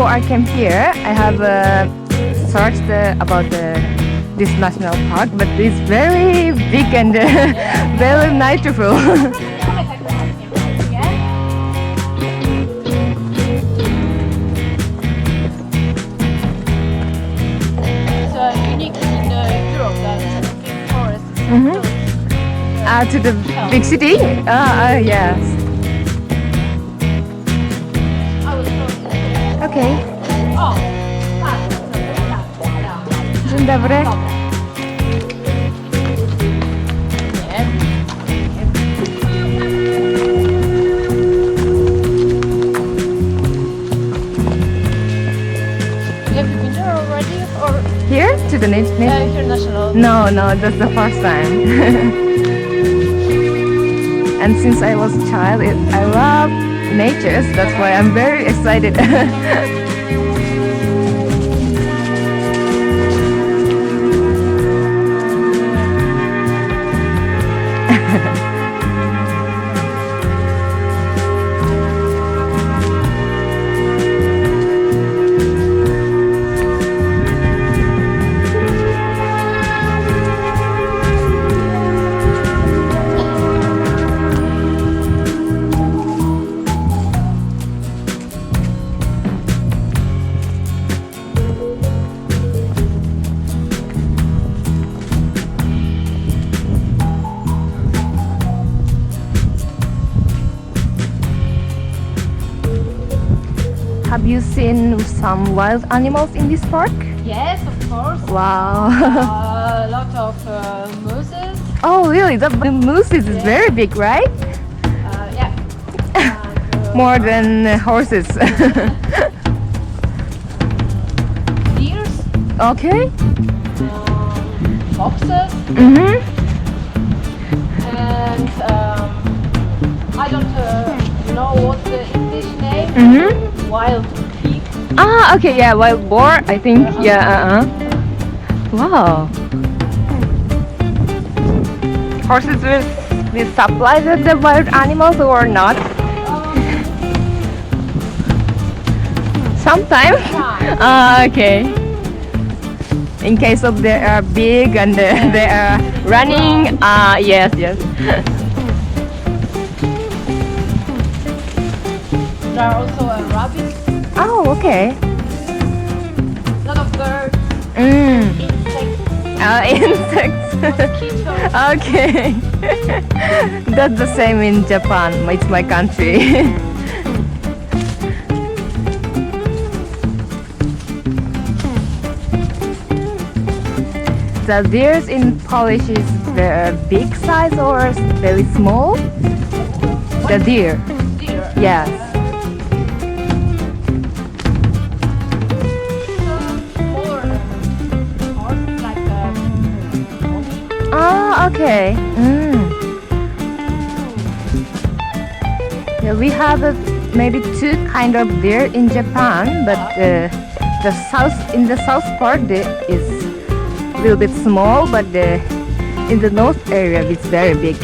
before I came here, I have searched about this national park, but it's very big and very beautiful. To the big city? Yes. Okay. Dzień dobry. Have you been there already? Or Here? To the international? No, that's the first time. And since I was a child, I love nature, so that's why I'm very excited. Have you seen some wild animals in this park? Yes, of course. Wow. A lot of mooses. Oh, really? The moose is very big, right? Yeah. More than horses. Deers. Okay. Foxes. Mm-hmm. And I don't know what's the English name. Mm-hmm. Wild pig. Okay, yeah, wild boar, I think. Yeah, Wow. Horses will supply the wild animals or not? Sometimes. Okay. In case of they are big and they are running. Yes. There are also rabbits. Oh, okay. A lot of birds. Insects. Insects. Mosquitoes. Okay. That's the same in Japan. It's my country. The deers in Polish is the big size or very small? The deer. Deer. Yes. Okay. Yeah, we have maybe two kind of deer in Japan, but in the south part is a little bit small, but in the north area it's very big.